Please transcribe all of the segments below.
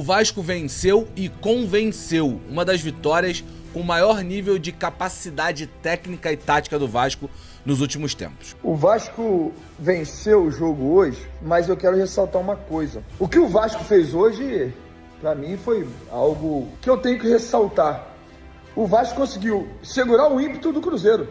O Vasco venceu e convenceu, uma das vitórias com maior nível de capacidade técnica e tática do Vasco nos últimos tempos. O Vasco venceu o jogo hoje, mas eu quero ressaltar uma coisa. O que o Vasco fez hoje, para mim, foi algo que eu tenho que ressaltar. O Vasco conseguiu segurar o ímpeto do Cruzeiro.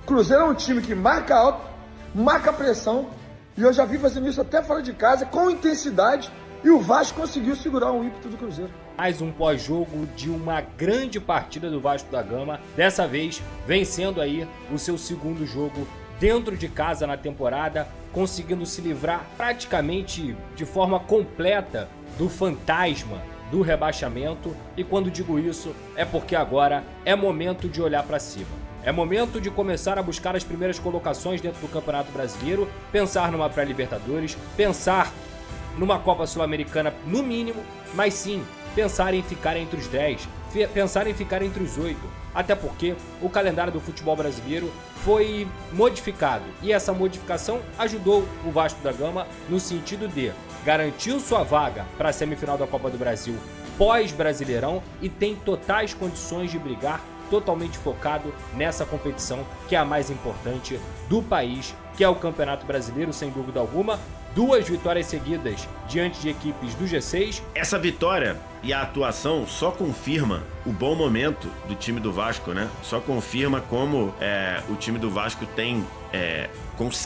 O Cruzeiro é um time que marca alto, marca pressão, e eu já vi fazendo isso até fora de casa, com intensidade, e o Vasco conseguiu segurar o ímpeto do Cruzeiro. Mais um pós-jogo de uma grande partida do Vasco da Gama, dessa vez vencendo aí o seu segundo jogo dentro de casa na temporada, conseguindo se livrar praticamente de forma completa do fantasma do rebaixamento. E quando digo isso, é porque agora é momento de olhar para cima. É momento de começar a buscar as primeiras colocações dentro do Campeonato Brasileiro, pensar numa pré-Libertadores, pensar numa Copa Sul-Americana no mínimo, mas sim pensar em ficar entre os 10, pensar em ficar entre os 8, até porque o calendário do futebol brasileiro foi modificado e essa modificação ajudou o Vasco da Gama no sentido de garantir sua vaga para a semifinal da Copa do Brasil pós-Brasileirão e tem totais condições de brigar totalmente focado nessa competição que é a mais importante do país, que é o Campeonato Brasileiro, sem dúvida alguma. 2 vitórias seguidas diante de equipes do G6. Essa vitória e a atuação só confirma o bom momento do time do Vasco, né? Só confirma como o time do Vasco tem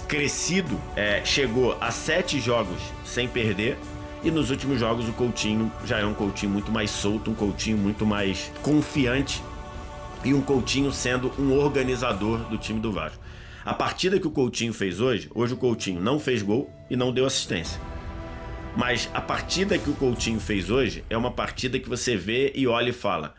crescido, chegou a 7 jogos sem perder. E nos últimos jogos o Coutinho já é um Coutinho muito mais solto, um Coutinho muito mais confiante e um Coutinho sendo um organizador do time do Vasco. A partida que o Coutinho fez hoje o Coutinho não fez gol e não deu assistência. Mas a partida que o Coutinho fez hoje é uma partida que você vê e olha e fala: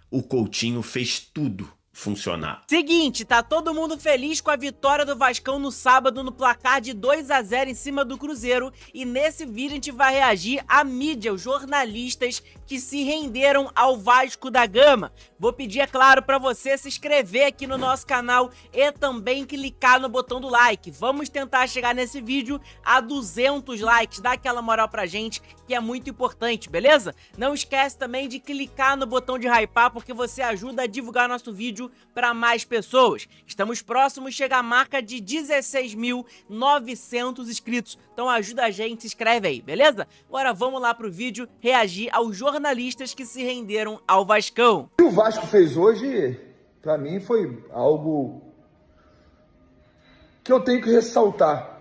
o Coutinho fez tudo funcionar. Seguinte, tá todo mundo feliz com a vitória do Vascão no sábado no placar de 2-0 em cima do Cruzeiro, e nesse vídeo a gente vai reagir à mídia, os jornalistas que se renderam ao Vasco da Gama. Vou pedir, é claro, pra você se inscrever aqui no nosso canal e também clicar no botão do like. Vamos tentar chegar nesse vídeo a 200 likes, dá aquela moral pra gente, que é muito importante, beleza? Não esquece também de clicar no botão de hypar, porque você ajuda a divulgar nosso vídeo para mais pessoas. Estamos próximos de chegar à marca de 16.900 inscritos, então ajuda a gente, se inscreve aí, beleza? Agora vamos lá pro vídeo reagir aos jornalistas que se renderam ao Vascão. O que o Vasco fez hoje, para mim, foi algo que eu tenho que ressaltar.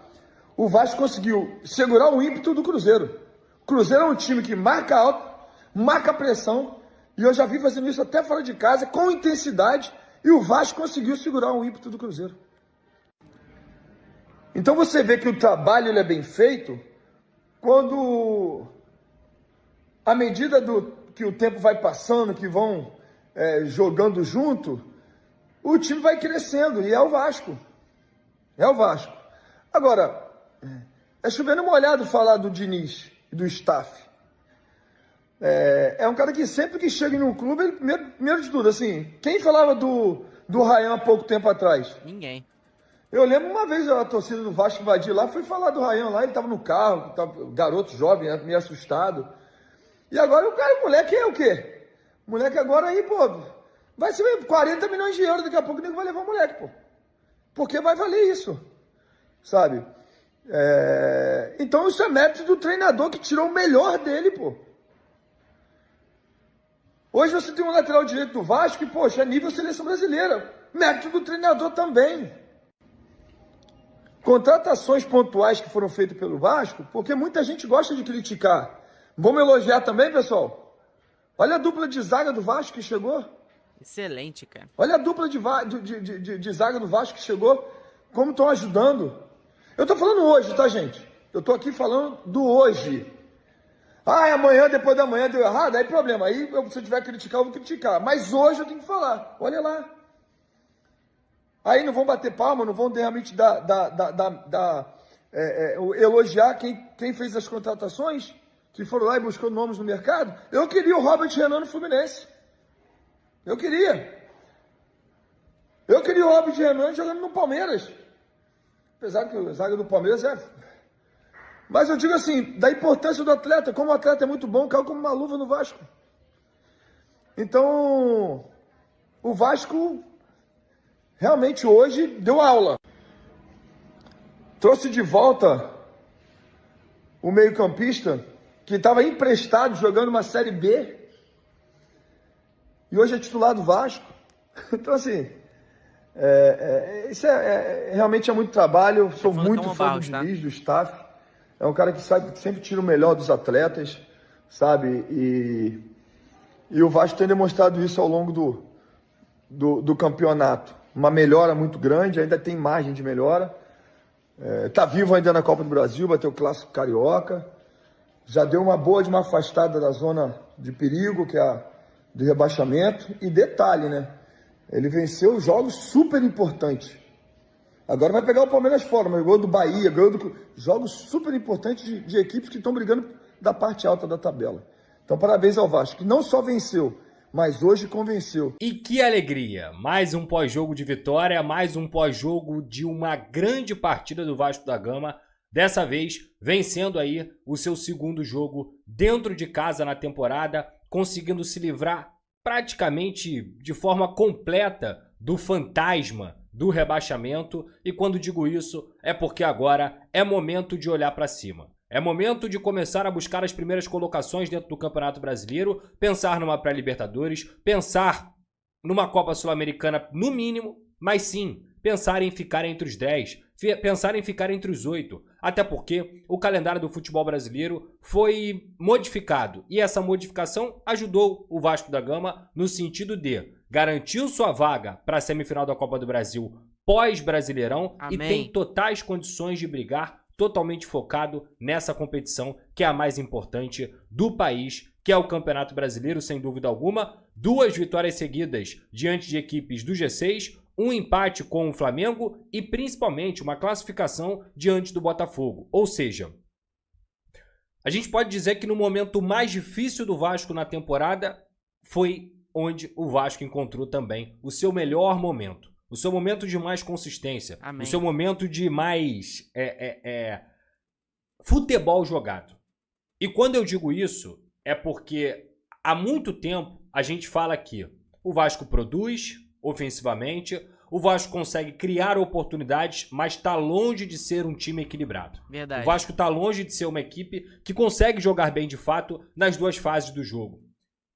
O Vasco conseguiu segurar o ímpeto do Cruzeiro. O Cruzeiro é um time que marca alto, marca pressão, e eu já vi fazendo isso até fora de casa, com intensidade, e o Vasco conseguiu segurar o ímpeto do Cruzeiro. Então você vê que o trabalho ele é bem feito quando, à medida que o tempo vai passando, que vão jogando junto, o time vai crescendo, e é o Vasco. É o Vasco. Agora, é chovendo molhado falar do Diniz e do staff. É um cara que sempre que chega em um clube, ele, primeiro de tudo, assim, quem falava do Ryan há pouco tempo atrás? Ninguém. Eu lembro uma vez a torcida do Vasco invadir lá, foi falar do Ryan lá, ele tava no carro, garoto jovem, meio assustado. E agora o moleque é o quê? O moleque agora aí, pô, vai ser 40 milhões de euros, daqui a pouco ninguém vai levar o moleque, pô. Porque vai valer isso, sabe? Então isso é mérito do treinador que tirou o melhor dele, pô. Hoje você tem um lateral direito do Vasco e, poxa, é nível seleção brasileira. Mérito do treinador também. Contratações pontuais que foram feitas pelo Vasco, porque muita gente gosta de criticar. Vamos elogiar também, pessoal? Olha a dupla de zaga do Vasco que chegou. Excelente, cara. Olha a dupla de zaga do Vasco que chegou. Como estão ajudando. Eu tô falando hoje, tá, gente? Eu tô aqui falando do hoje. Ah, amanhã, depois da manhã deu errado, aí problema. Aí, se eu tiver que criticar, eu vou criticar. Mas hoje eu tenho que falar. Olha lá. Aí não vão bater palma, não vão realmente elogiar quem fez as contratações, que foram lá e buscou nomes no mercado. Eu queria o Robert Renan no Fluminense. Eu queria o Robert Renan jogando no Palmeiras. Apesar que a zaga do Palmeiras Mas eu digo assim, da importância do atleta, como o atleta é muito bom, caiu como uma luva no Vasco. Então, o Vasco realmente hoje deu aula. Trouxe de volta o meio-campista que estava emprestado jogando uma Série B e hoje é titular do Vasco. Então, assim, isso realmente é muito trabalho. Eu sou muito fã do Diniz, do staff. É um cara que sempre tira o melhor dos atletas, sabe? E o Vasco tem demonstrado isso ao longo do campeonato. Uma melhora muito grande, ainda tem margem de melhora. Tá vivo ainda na Copa do Brasil, vai ter o Clássico Carioca. Já deu uma boa de uma afastada da zona de perigo, que é a do rebaixamento. E detalhe, né? Ele venceu jogos super importantes. Agora vai pegar o Palmeiras fora, mas ganhou do Bahia, jogos super importantes de equipes que estão brigando da parte alta da tabela. Então parabéns ao Vasco, que não só venceu, mas hoje convenceu. E que alegria! Mais um pós-jogo de vitória, mais um pós-jogo de uma grande partida do Vasco da Gama. Dessa vez, vencendo aí o seu segundo jogo dentro de casa na temporada, conseguindo se livrar praticamente de forma completa do fantasma do rebaixamento. E quando digo isso, é porque agora é momento de olhar para cima. É momento de começar a buscar as primeiras colocações dentro do Campeonato Brasileiro, pensar numa pré-Libertadores, pensar numa Copa Sul-Americana no mínimo, mas sim, pensar em ficar entre os 10, pensar em ficar entre os 8, até porque o calendário do futebol brasileiro foi modificado e essa modificação ajudou o Vasco da Gama no sentido de garantir sua vaga para a semifinal da Copa do Brasil pós-Brasileirão e tem totais condições de brigar totalmente focado nessa competição que é a mais importante do país, que é o Campeonato Brasileiro, sem dúvida alguma. 2 vitórias seguidas diante de equipes do G6, um empate com o Flamengo e principalmente uma classificação diante do Botafogo. Ou seja, a gente pode dizer que no momento mais difícil do Vasco na temporada foi onde o Vasco encontrou também o seu melhor momento. O seu momento de mais consistência. Amém. O seu momento de mais futebol jogado. E quando eu digo isso, é porque há muito tempo a gente fala que o Vasco produz ofensivamente, o Vasco consegue criar oportunidades, mas está longe de ser um time equilibrado. Verdade. O Vasco está longe de ser uma equipe que consegue jogar bem de fato nas 2 fases do jogo.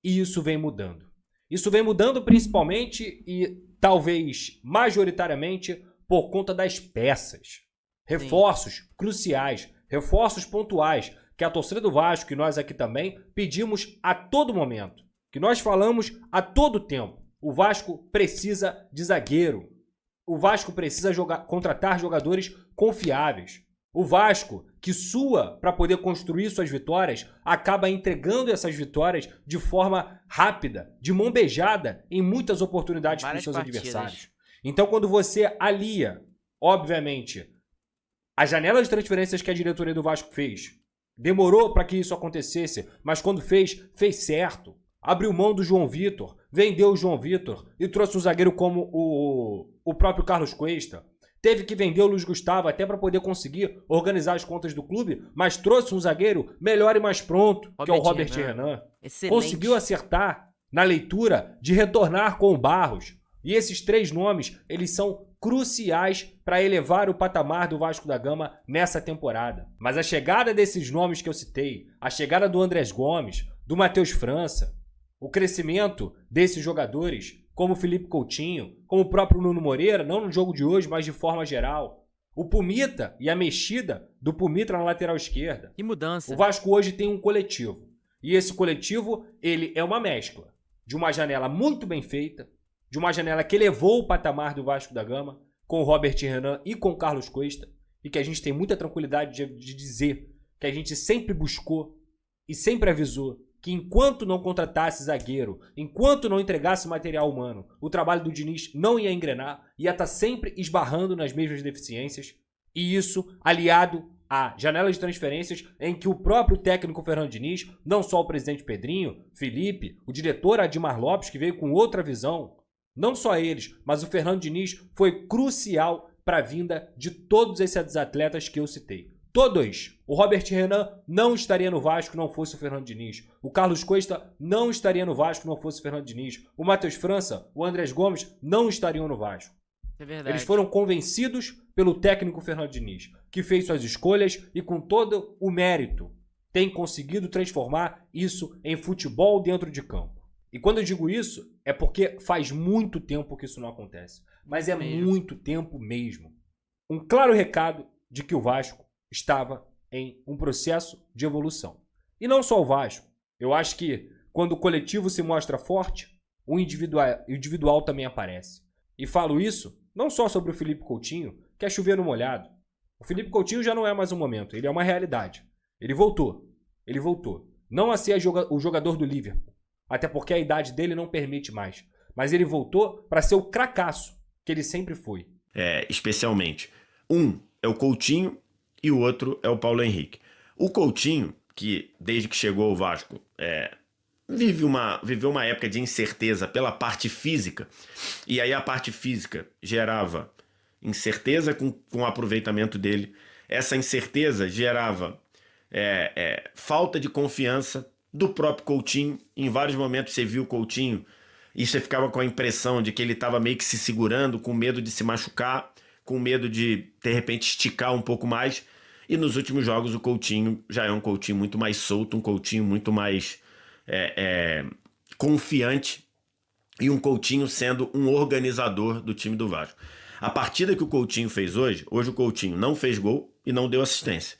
E isso vem mudando. Isso vem mudando principalmente e talvez majoritariamente por conta das peças. Reforços cruciais, reforços pontuais, que a torcida do Vasco e nós aqui também pedimos a todo momento, que nós falamos a todo tempo. O Vasco precisa de zagueiro. O Vasco precisa contratar jogadores confiáveis. O Vasco, que sua para poder construir suas vitórias, acaba entregando essas vitórias de forma rápida, de mão beijada, em muitas oportunidades para os seus adversários. Então, quando você alia, obviamente, a janela de transferências que a diretoria do Vasco fez, demorou para que isso acontecesse, mas quando fez, fez certo. Abriu mão do João Vitor, vendeu o João Vitor e trouxe um zagueiro como o próprio Carlos Cuesta. Teve que vender o Luiz Gustavo até para poder conseguir organizar as contas do clube, mas trouxe um zagueiro melhor e mais pronto, que é o Robert Renan. Excelente. Conseguiu acertar na leitura de retornar com o Barros. E esses 3 nomes, eles são cruciais para elevar o patamar do Vasco da Gama nessa temporada. Mas a chegada desses nomes que eu citei, a chegada do Andrés Gomes, do Matheus França, o crescimento desses jogadores, como o Felipe Coutinho, como o próprio Nuno Moreira, não no jogo de hoje, mas de forma geral. O Pumita e a mexida do Pumita na lateral esquerda. Que mudança. O Vasco hoje tem um coletivo. E esse coletivo, ele é uma mescla de uma janela muito bem feita, de uma janela que elevou o patamar do Vasco da Gama, com o Robert Renan e com o Carlos Cuesta, e que a gente tem muita tranquilidade de dizer que a gente sempre buscou e sempre avisou que enquanto não contratasse zagueiro, enquanto não entregasse material humano, o trabalho do Diniz não ia engrenar, ia estar sempre esbarrando nas mesmas deficiências. E isso aliado à janela de transferências em que o próprio técnico Fernando Diniz, não só o presidente Pedrinho, Felipe, o diretor Admar Lopes, que veio com outra visão, não só eles, mas o Fernando Diniz foi crucial para a vinda de todos esses atletas que eu citei. Todos. O Robert Renan não estaria no Vasco não fosse o Fernando Diniz. O Carlos Cuesta não estaria no Vasco não fosse o Fernando Diniz. O Matheus França, o Andrés Gomes não estariam no Vasco. É verdade. Eles foram convencidos pelo técnico Fernando Diniz, que fez suas escolhas e com todo o mérito tem conseguido transformar isso em futebol dentro de campo. E quando eu digo isso, é porque faz muito tempo que isso não acontece. Mas é muito tempo mesmo. Um claro recado de que o Vasco estava em um processo de evolução. E não só o Vasco. Eu acho que quando o coletivo se mostra forte, o individual também aparece. E falo isso não só sobre o Felipe Coutinho, que é chover no molhado. O Felipe Coutinho já não é mais um momento, ele é uma realidade. Ele voltou. Não a ser o jogador do Liverpool, até porque a idade dele não permite mais. Mas ele voltou para ser o cracaço que ele sempre foi. Especialmente. Um é o Coutinho e o outro é o Paulo Henrique. O Coutinho, que desde que chegou ao Vasco, viveu uma época de incerteza pela parte física, e aí a parte física gerava incerteza com o aproveitamento dele. Essa incerteza gerava falta de confiança do próprio Coutinho. Em vários momentos você viu o Coutinho e você ficava com a impressão de que ele estava meio que se segurando, com medo de se machucar, com medo de repente esticar um pouco mais. E nos últimos jogos o Coutinho já é um Coutinho muito mais solto, um Coutinho muito mais confiante, e um Coutinho sendo um organizador do time do Vasco. A partida que o Coutinho fez hoje o Coutinho não fez gol e não deu assistência.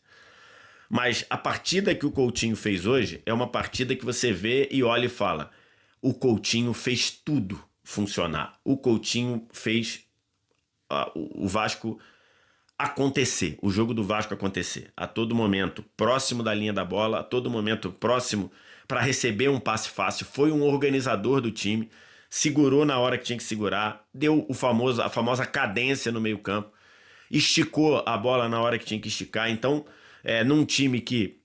Mas a partida que o Coutinho fez hoje é uma partida que você vê e olha e fala: o Coutinho fez tudo funcionar. O Coutinho fez o Vasco acontecer, o jogo do Vasco acontecer. A todo momento próximo da linha da bola, a todo momento próximo para receber um passe fácil. Foi um organizador do time, segurou na hora que tinha que segurar, deu a famosa cadência no meio campo, esticou a bola na hora que tinha que esticar. Então, num time que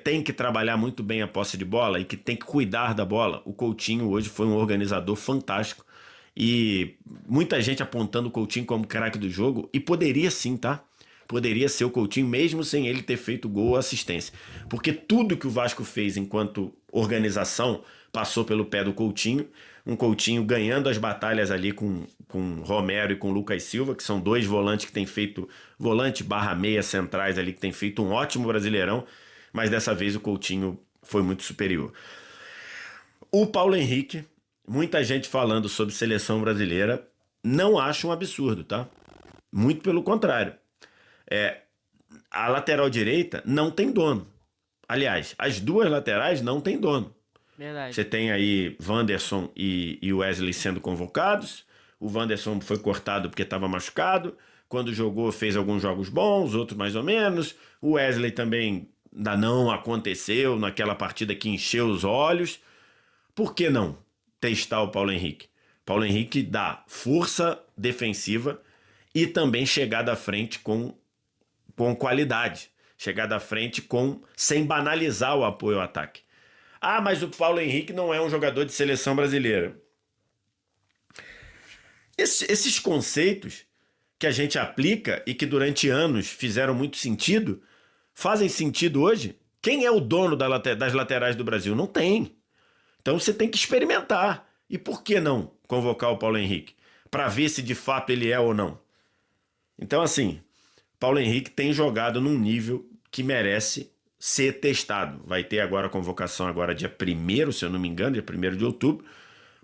tem que trabalhar muito bem a posse de bola e que tem que cuidar da bola, o Coutinho hoje foi um organizador fantástico. E muita gente apontando o Coutinho como craque do jogo, e poderia sim, tá? Poderia ser o Coutinho, mesmo sem ele ter feito gol ou assistência. Porque tudo que o Vasco fez enquanto organização passou pelo pé do Coutinho. Um Coutinho ganhando as batalhas ali com Romero e com Lucas Silva, que são dois volantes que têm feito, volante/meia centrais ali, que têm feito um ótimo Brasileirão, mas dessa vez o Coutinho foi muito superior. O Paulo Henrique, muita gente falando sobre seleção brasileira, não acha um absurdo, tá? Muito pelo contrário. A lateral direita não tem dono. Aliás, as duas laterais não tem dono. Verdade. Você tem aí Wanderson e Wesley sendo convocados. O Wanderson foi cortado porque estava machucado. Quando jogou, fez alguns jogos bons, outros mais ou menos. O Wesley também ainda não aconteceu naquela partida que encheu os olhos. Por que não testar o Paulo Henrique? Paulo Henrique dá força defensiva e também chegada à frente com qualidade. Chegada à frente sem banalizar o apoio ao ataque. Ah, mas o Paulo Henrique não é um jogador de seleção brasileira. Esses conceitos que a gente aplica e que durante anos fizeram muito sentido, fazem sentido hoje? Quem é o dono das laterais do Brasil? Não tem. Então você tem que experimentar. E por que não convocar o Paulo Henrique? Para ver se de fato ele é ou não. Então, assim, Paulo Henrique tem jogado num nível que merece ser testado. Vai ter agora a convocação agora dia 1º, se eu não me engano, dia 1º de outubro.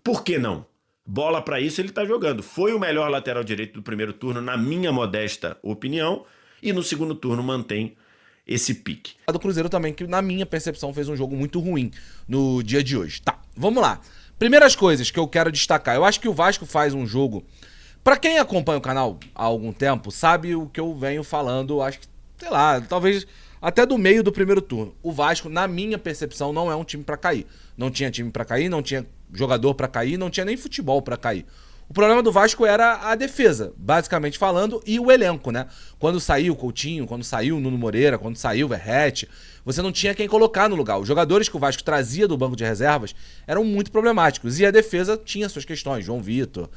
Por que não? Bola para isso ele tá jogando. Foi o melhor lateral direito do primeiro turno, na minha modesta opinião, e no segundo turno mantém esse pique. Do Cruzeiro também, que na minha percepção fez um jogo muito ruim no dia de hoje. Tá, vamos lá. Primeiras coisas que eu quero destacar. Eu acho que o Vasco faz um jogo... Pra quem acompanha o canal há algum tempo, sabe o que eu venho falando, acho que, sei lá, talvez até do meio do primeiro turno. O Vasco, na minha percepção, não é um time pra cair. Não tinha time pra cair, não tinha jogador pra cair, não tinha nem futebol pra cair. O problema do Vasco era a defesa, basicamente falando, e o elenco, né? Quando saiu o Coutinho, quando saiu o Nuno Moreira, quando saiu o Verratti, você não tinha quem colocar no lugar. Os jogadores que o Vasco trazia do banco de reservas eram muito problemáticos. E a defesa tinha suas questões. João Vitor,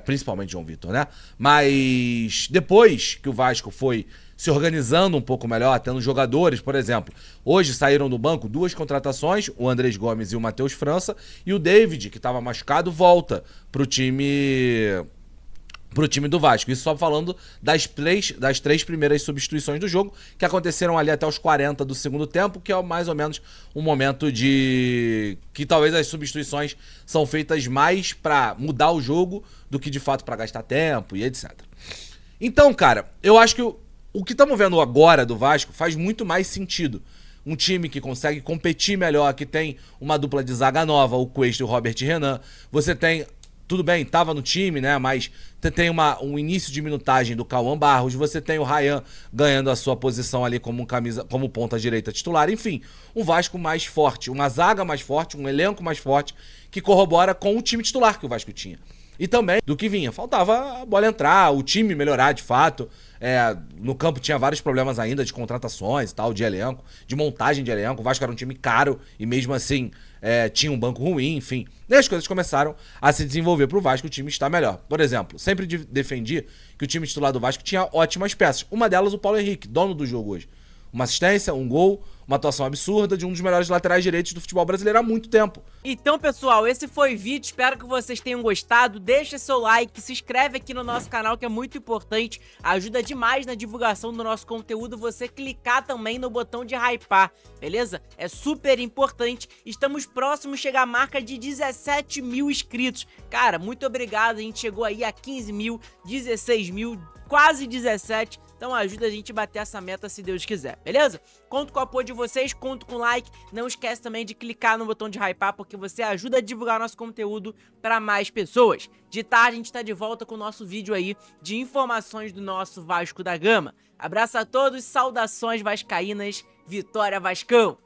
principalmente João Vitor, né? Mas depois que o Vasco foi se organizando um pouco melhor, tendo jogadores, por exemplo. Hoje saíram do banco 2 contratações, o Andrés Gomes e o Matheus França, e o David, que estava machucado, volta pro time do Vasco. Isso só falando das 3 primeiras substituições do jogo, que aconteceram ali até os 40 do segundo tempo, que é mais ou menos um momento de... que talvez as substituições são feitas mais pra mudar o jogo do que de fato pra gastar tempo e etc. Então, cara, eu acho que o que estamos vendo agora do Vasco faz muito mais sentido. Um time que consegue competir melhor, que tem uma dupla de zaga nova, o Cuesta e o Robert Renan. Você tem... Tudo bem, tava no time, né? Mas você tem um início de minutagem do Cauã Barros, você tem o Ryan ganhando a sua posição ali como ponta direita titular. Enfim, um Vasco mais forte, uma zaga mais forte, um elenco mais forte, que corrobora com o time titular que o Vasco tinha. E também do que vinha. Faltava a bola entrar, o time melhorar de fato. No campo tinha vários problemas ainda de contratações e tal, de elenco, de montagem de elenco. O Vasco era um time caro e mesmo assim tinha um banco ruim, enfim. E as coisas começaram a se desenvolver pro Vasco, o time está melhor. Por exemplo, sempre defendi que o time titular do Vasco tinha ótimas peças. Uma delas o Paulo Henrique, dono do jogo hoje. Uma assistência, um gol, uma atuação absurda de um dos melhores laterais direitos do futebol brasileiro há muito tempo. Então, pessoal, esse foi o vídeo, espero que vocês tenham gostado. Deixa seu like, se inscreve aqui no nosso canal, que é muito importante, ajuda demais na divulgação do nosso conteúdo, você clicar também no botão de hypar, beleza? É super importante, estamos próximos de chegar à marca de 17 mil inscritos. Cara, muito obrigado, a gente chegou aí a 15 mil, 16 mil, quase 17, então ajuda a gente a bater essa meta se Deus quiser, beleza? Conto com o apoio de vocês, conto com o like, não esquece também de clicar no botão de hypar, porque você ajuda a divulgar nosso conteúdo para mais pessoas. De tarde a gente tá de volta com o nosso vídeo aí de informações do nosso Vasco da Gama. Abraço a todos, saudações vascaínas, vitória Vascão!